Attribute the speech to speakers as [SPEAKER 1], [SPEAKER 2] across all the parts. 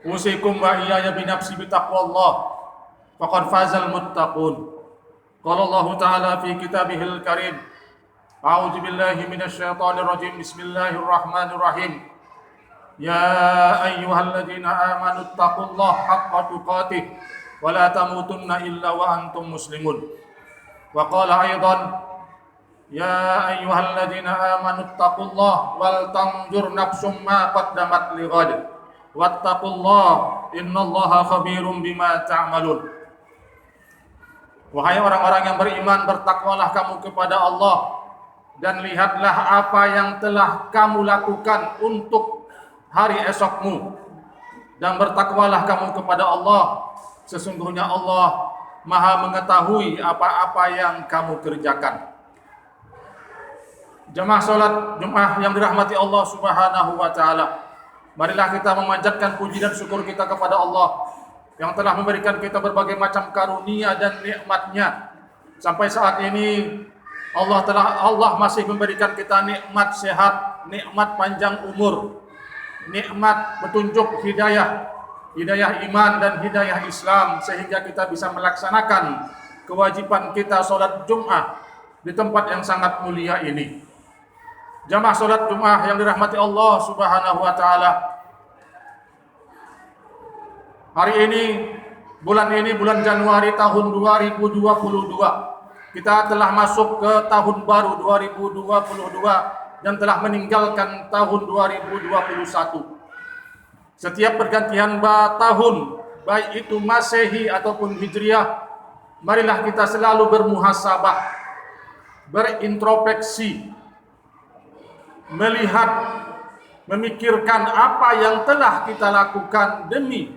[SPEAKER 1] Usikum wa iyaya binafsi bitaqwallah faqad fazal muttaqun. Qala Allah Ta'ala fi kitabihil karim. A'udzu billahi minasy syaithanir rajim. Bismillahirrahmanirrahim. Ya ayyuhalladzina amanu taqullaha haqqa tuqatih wa la tamutunna illa wa antum muslimun. Wa qala aidan ya ayyuhalladzina amanu taqullaha wal tanzur nafsum ma qaddamat lighad. Wattaqullaha innallaha khabirum bima ta'malun. Wahai orang-orang yang beriman, bertakwalah kamu kepada Allah dan lihatlah apa yang telah kamu lakukan untuk hari esokmu, dan bertakwalah kamu kepada Allah, sesungguhnya Allah Maha mengetahui apa-apa yang kamu kerjakan. Jemaah salat Jumat yang dirahmati Allah Subhanahu wa taala, marilah kita memanjatkan puji dan syukur kita kepada Allah yang telah memberikan kita berbagai macam karunia dan nikmat-Nya. Sampai saat ini Allah masih memberikan kita nikmat sehat, nikmat panjang umur, nikmat petunjuk hidayah iman dan hidayah Islam, sehingga kita bisa melaksanakan kewajiban kita salat Jumat di tempat yang sangat mulia ini. Jamaah salat Jumat yang dirahmati Allah Subhanahu wa taala. Hari ini, bulan Januari tahun 2022, kita telah masuk ke tahun baru 2022 dan telah meninggalkan tahun 2021. Setiap pergantian tahun, baik itu Masehi ataupun Hijriah, marilah kita selalu bermuhasabah, berintrospeksi, melihat, memikirkan apa yang telah kita lakukan demi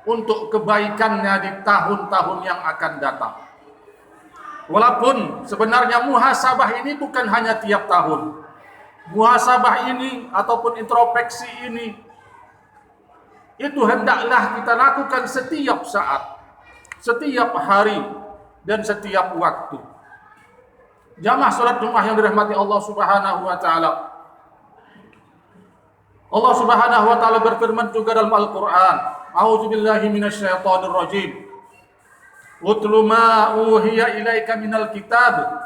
[SPEAKER 1] untuk kebaikannya di tahun-tahun yang akan datang. Walaupun sebenarnya muhasabah ini bukan hanya tiap tahun. Muhasabah ini ataupun introspeksi ini, itu hendaklah kita lakukan setiap saat, setiap hari, dan setiap waktu. Jamaah salat Jumat yang dirahmati Allah Subhanahu wa taala. Allah Subhanahu wa taala berfirman juga dalam Al-Qur'an, A'udzu billahi minasyaitonir rajim. Utlu ma uhiya ilaika minal kitab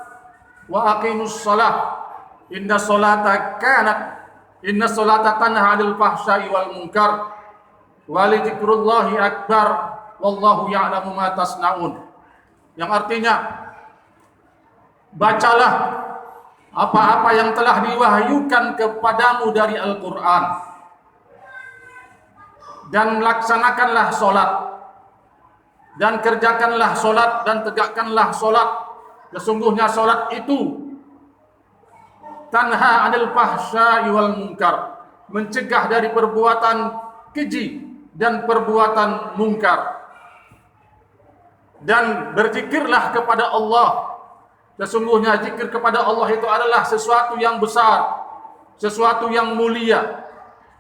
[SPEAKER 1] wa aqimus shalah. Inna sholata tanha 'anil fahsya'i wal munkar wa lidzikrullahi akbar wallahu ya'lamu ma tasnaun. Yang artinya, bacalah apa-apa yang telah diwahyukan kepadamu dari Al-Quran, dan laksanakanlah sholat, dan kerjakanlah sholat, dan tegakkanlah sholat. Sesungguhnya sholat itu tanha 'anil fahsya'i wal munkar, mencegah dari perbuatan keji dan perbuatan mungkar. Dan berzikirlah kepada Allah. Sesungguhnya zikir kepada Allah itu adalah sesuatu yang besar, sesuatu yang mulia,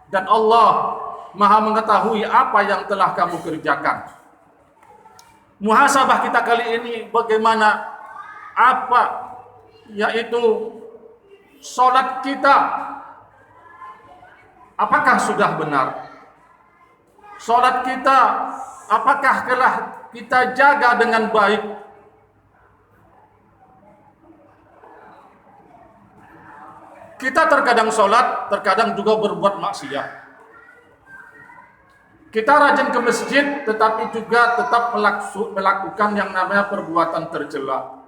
[SPEAKER 1] dan Allah Maha mengetahui apa yang telah kamu kerjakan. Muhasabah kita kali ini bagaimana? Apa? Yaitu sholat kita, apakah sudah benar? Sholat kita, apakah telah kita jaga dengan baik? Kita terkadang sholat, terkadang juga berbuat maksiat. Kita rajin ke masjid, tetapi juga tetap melakukan yang namanya perbuatan tercela.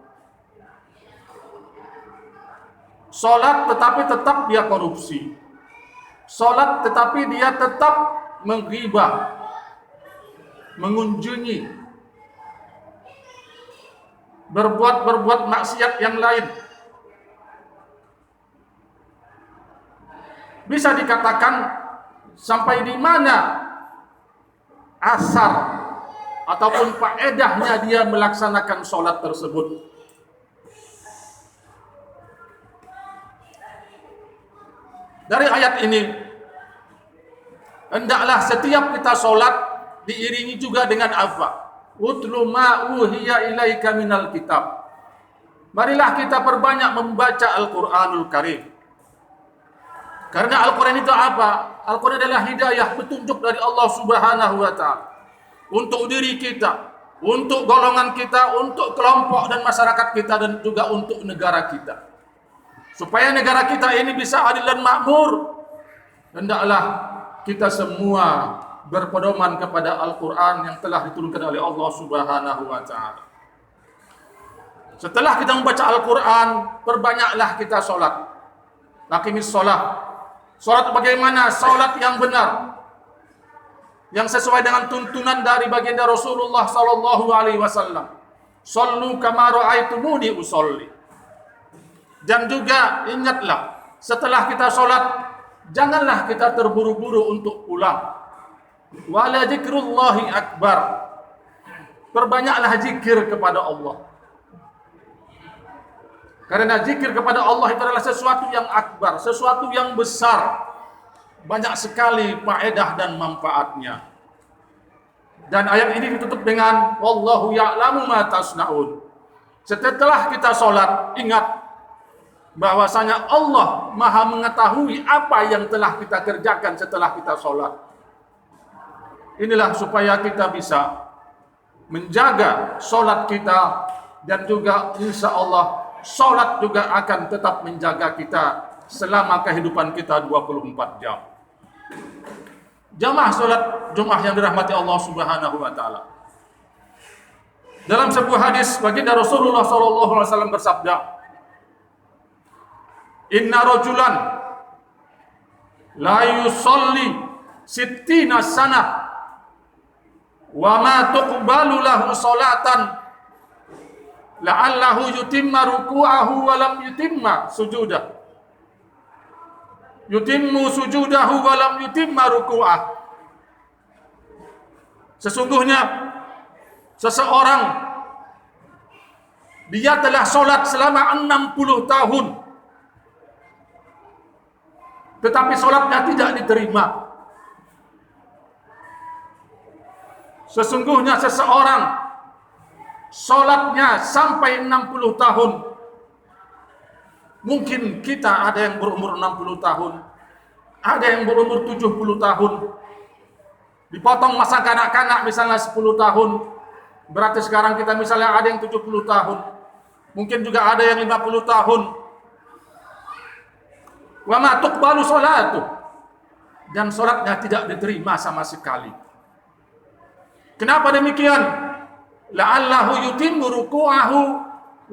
[SPEAKER 1] Sholat tetapi tetap dia korupsi. Sholat tetapi dia tetap menggibah, mengunjungi, berbuat maksiat yang lain. Bisa dikatakan sampai di mana asar ataupun faedahnya dia melaksanakan sholat tersebut. Dari ayat ini, hendaklah setiap kita sholat diiringi juga dengan apa? Utlu ma uhiya ilaika minal kitab. Marilah kita perbanyak membaca Al-Quranul Karim. Karena Al-Quran itu apa? Al-Quran adalah hidayah, petunjuk dari Allah Subhanahu wa Ta'ala untuk diri kita, untuk golongan kita, untuk kelompok dan masyarakat kita, dan juga untuk negara kita. Supaya negara kita ini bisa adil dan makmur, hendaklah kita semua berpedoman kepada Al-Quran yang telah diturunkan oleh Allah Subhanahu wa Ta'ala. Setelah kita membaca Al-Quran, perbanyaklah kita sholat. Laqimis sholat. Sholat bagaimana? Sholat yang benar, yang sesuai dengan tuntunan dari baginda Rasulullah sallallahu alaihi wasallam. Shallu kama ra'aitumuni usolli. Dan juga ingatlah, setelah kita sholat, janganlah kita terburu-buru untuk pulang. Wala dzikrullahi akbar. Perbanyaklah zikir kepada Allah. Karena zikir kepada Allah itu adalah sesuatu yang akbar, sesuatu yang besar. Banyak sekali faedah dan manfaatnya. Dan ayat ini ditutup dengan wallahu ya'lamu ma tasnaun. Setelah kita sholat, ingat bahwasanya Allah Maha mengetahui apa yang telah kita kerjakan setelah kita sholat. Inilah supaya kita bisa menjaga sholat kita, dan juga insya Allah sholat juga akan tetap menjaga kita selama kehidupan kita 24 jam. Jamaah sholat Jumat yang dirahmati Allah Subhanahu wa Ta'ala. Dalam sebuah hadis, baginda Rasulullah sallallahu alaihi wasallam bersabda, "Inna rajulan la yusalli sittina sanah wa ma tuqbalu lahu salatan la'allahu yutimma ruku'ahu wa lam yutimma sujudah. Yutimmu sujudahu wa lam yutimma ruku'ah." Sesungguhnya seseorang, dia telah sholat selama 60 tahun, tetapi sholatnya tidak diterima. Sesungguhnya seseorang sholatnya sampai 60 tahun. Mungkin kita ada yang berumur 60 tahun, ada yang berumur 70 tahun. Dipotong masa kanak-kanak misalnya 10 tahun, berarti sekarang kita misalnya ada yang 70 tahun. Mungkin juga ada yang 50 tahun. Wa ma tuqbalu sholatu, dan sholatnya tidak diterima sama sekali. Kenapa demikian? La'allahu yutimmu ruku'ahu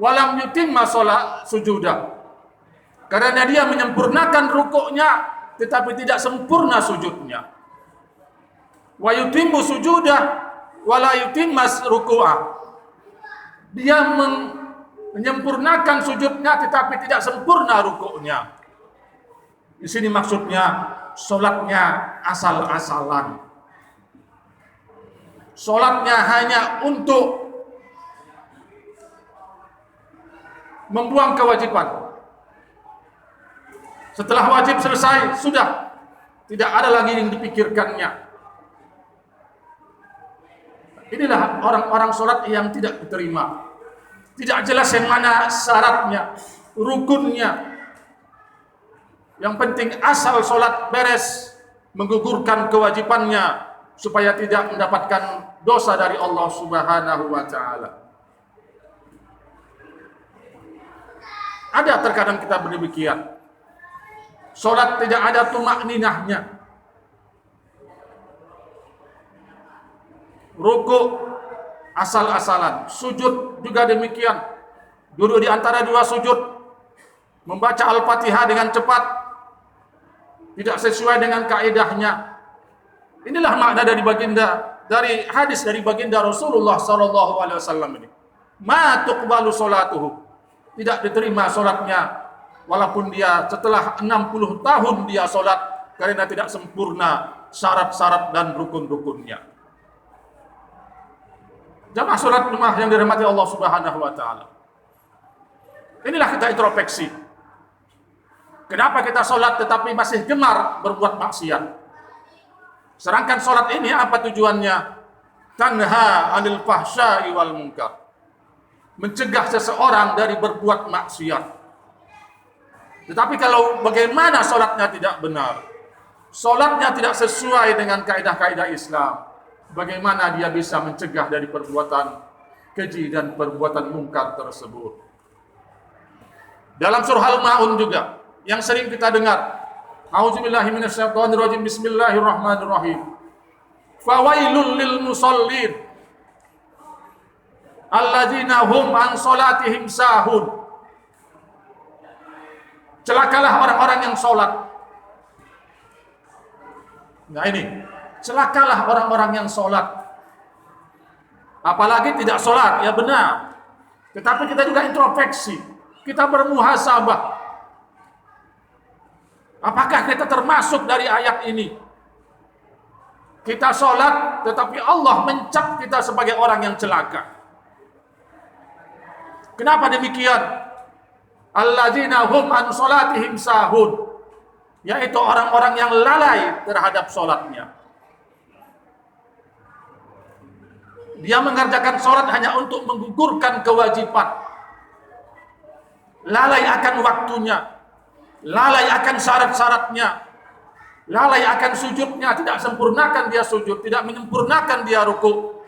[SPEAKER 1] wa lam yutimma sujudah. Karena dia menyempurnakan rukuknya tetapi tidak sempurna sujudnya. Wa yutimmu sujudah wa la yutimma ruku'ah. Dia menyempurnakan sujudnya tetapi tidak sempurna rukuknya. Di sini maksudnya sholatnya asal-asalan. Sholatnya hanya untuk membuang kewajiban. Setelah wajib selesai, sudah tidak ada lagi yang dipikirkannya. Inilah orang-orang sholat yang tidak diterima. Tidak jelas yang mana syaratnya, rukunnya. Yang penting asal sholat beres, menggugurkan kewajibannya, supaya tidak mendapatkan dosa dari Allah Subhanahu wa Ta'ala. Ada terkadang kita berdemikian. Sholat tidak ada tumakninahnya. Rukuk asal-asalan. Sujud juga demikian. Duduk di antara dua sujud, membaca Al-Fatihah dengan cepat, tidak sesuai dengan kaidahnya. Inilah makna dari hadis dari baginda Rasulullah sallallahu alaihi wasallam ini. Ma tuqbalu salatuhu. Tidak diterima salatnya walaupun dia setelah 60 tahun dia salat, karena tidak sempurna syarat-syarat dan rukun-rukunnya. Jamaah salat Jumat yang dirahmati Allah Subhanahu wa Ta'ala. Inilah kita introspeksi. Kenapa kita salat tetapi masih gemar berbuat maksiat? Sedangkan sholat ini apa tujuannya? Tanha 'anil fahsya'i wal munkar. Mencegah seseorang dari berbuat maksiat. Tetapi kalau bagaimana sholatnya tidak benar, sholatnya tidak sesuai dengan kaidah-kaidah Islam, bagaimana dia bisa mencegah dari perbuatan keji dan perbuatan mungkar tersebut? Dalam surah Al-Ma'un juga yang sering kita dengar, A'udzubillahi minasyaitonirrajim, bismillahirrahmanirrahim. Fawailul lil musallin alladzina hum an salatihim sahun. Celakalah orang-orang yang sholat. Nah ini, celakalah orang-orang yang sholat. Apalagi tidak sholat, ya benar. Tetapi kita juga introspeksi, kita bermuhasabah. Apakah kita termasuk dari ayat ini? Kita sholat, tetapi Allah mencap kita sebagai orang yang celaka. Kenapa demikian? Alladzina hum an sholatihim sahun, yaitu orang-orang yang lalai terhadap sholatnya. Dia mengerjakan sholat hanya untuk menggugurkan kewajiban, lalai akan waktunya, lalai akan syarat-syaratnya, lalai akan sujudnya, tidak sempurnakan dia sujud, tidak menyempurnakan dia ruku.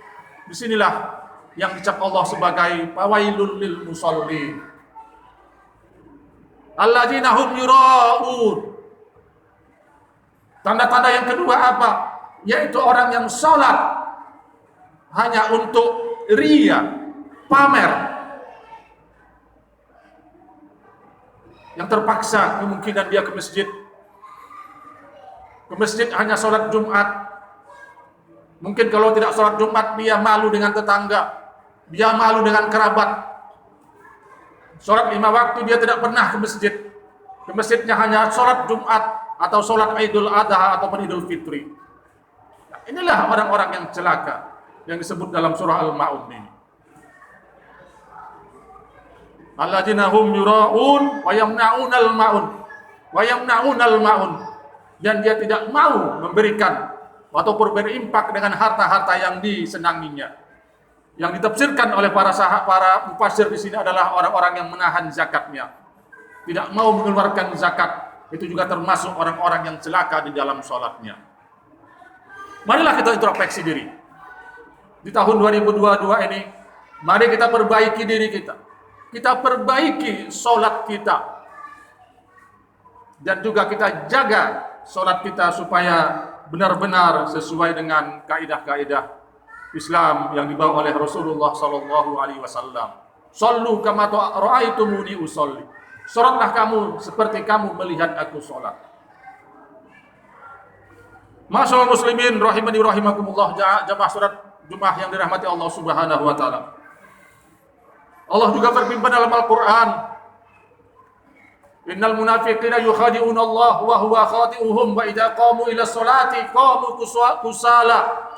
[SPEAKER 1] Disinilah yang dicap Allah sebagai fawailul lil musallin alladzina hum yura'un. Tanda-tanda yang kedua apa? Yaitu orang yang sholat hanya untuk riya, pamer. Yang terpaksa kemungkinan dia ke masjid. Ke masjid hanya sholat Jumat. Mungkin kalau tidak sholat Jumat dia malu dengan tetangga, dia malu dengan kerabat. Sholat 5 waktu dia tidak pernah ke masjid. Ke masjidnya hanya sholat Jumat atau sholat Idul Adha ataupun Idul Fitri. Nah, inilah orang-orang yang celaka yang disebut dalam surah Al-Ma'un ini. Alladzina hum yura'un wa yamna'unal ma'un wa yamna'unal ma'un. Dan dia tidak mau memberikan ataupun berimpak dengan harta-harta yang disenanginya. Yang ditafsirkan oleh para mufassir di sini adalah orang-orang yang menahan zakatnya, tidak mau mengeluarkan zakat. Itu juga termasuk orang-orang yang celaka di dalam sholatnya. Marilah kita introspeksi diri di tahun 2022 ini. Mari kita perbaiki diri kita, kita perbaiki sholat kita, dan juga kita jaga sholat kita supaya benar-benar sesuai dengan kaidah-kaidah Islam yang dibawa oleh Rasulullah sallallahu alaihi wasallam. Shallu kama ra'aitumuni usolli. Salatlah kamu seperti kamu melihat aku salat. Masyaallah muslimin rahimani rahimakumullah, jamaah salat Jumat yang dirahmati Allah Subhanahu wa taala. Allah juga berfirman dalam Al-Qur'an, Innal munafiqina yukhadi'una Allah wa huwa khadi'uhum wa idza qamu ila sholati qamu kusala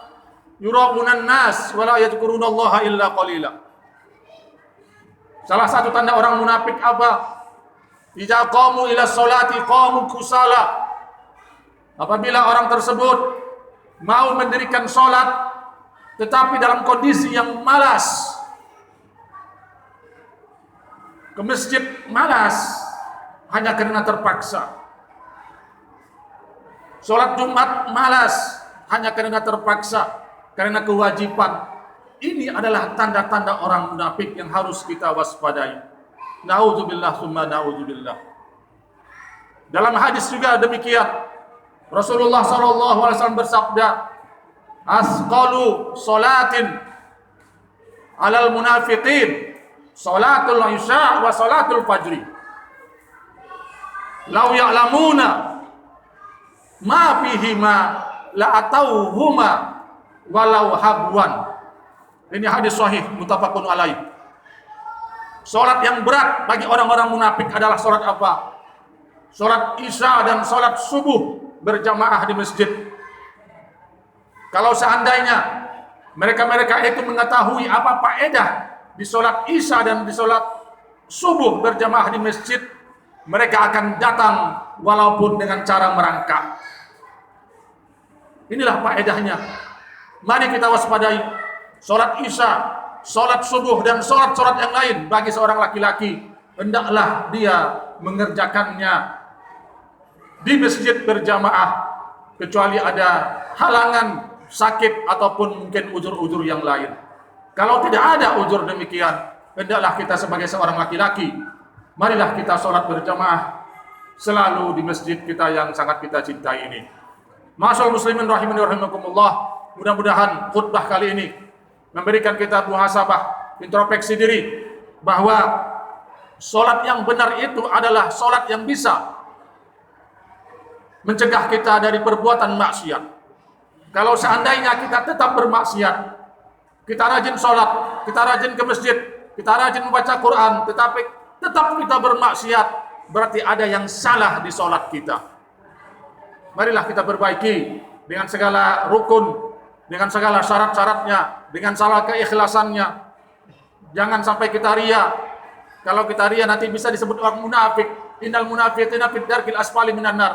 [SPEAKER 1] yura'unan nas wa la yadhkurunallaha illa qalila. Salah satu tanda orang munafik apa? Idza qamu ila sholati qamu kusala. Apabila orang tersebut mau mendirikan sholat tetapi dalam kondisi yang malas, ke masjid malas hanya karena terpaksa, sholat Jumat malas hanya karena terpaksa, karena kewajiban. Ini adalah tanda-tanda orang munafik yang harus kita waspadai. Na'udzubillah summa na'udzubillah. Dalam hadis juga demikian. Rasulullah SAW bersabda, Asqalu salatin alal munafiqin salatul isya wa salatul fajri. Lau ya'lamuna ma fihima la atauhuma walau habwan. Ini hadis sahih muttafaqun alaih. Salat yang berat bagi orang-orang munafik adalah salat apa? Salat isya dan salat subuh berjamaah di masjid. Kalau seandainya mereka-mereka itu mengetahui apa faedah di salat isya dan di salat subuh berjamaah di masjid, mereka akan datang walaupun dengan cara merangkak. Inilah faedahnya. Mari kita waspadai salat isya, salat subuh dan salat-salat yang lain bagi seorang laki-laki. Hendaklah dia mengerjakannya di masjid berjamaah kecuali ada halangan sakit ataupun mungkin uzur-uzur yang lain. Kalau tidak ada uzur demikian, hendaklah kita sebagai seorang laki-laki, marilah kita sholat berjamaah selalu di masjid kita yang sangat kita cintai ini. Ma'asyiral muslimin rahimani wa rahimakumullah, mudah-mudahan khutbah kali ini memberikan kita muhasabah, introspeksi diri bahwa sholat yang benar itu adalah sholat yang bisa mencegah kita dari perbuatan maksiat. Kalau seandainya kita tetap bermaksiat, kita rajin sholat, kita rajin ke masjid, kita rajin membaca Quran, tetapi tetap kita bermaksiat, berarti ada yang salah di sholat kita. Marilah kita perbaiki dengan segala rukun, dengan segala syarat-syaratnya, dengan segala keikhlasannya. Jangan sampai kita ria. Kalau kita ria nanti bisa disebut orang munafik. Innal munafiqina fid darkil asfali minan nar.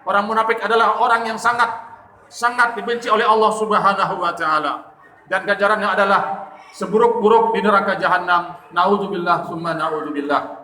[SPEAKER 1] Orang munafik adalah orang yang sangat dibenci oleh Allah Subhanahu wa taala, dan ganjarannya adalah seburuk-buruk di neraka jahanam. Nauzubillah summa nauzubillah.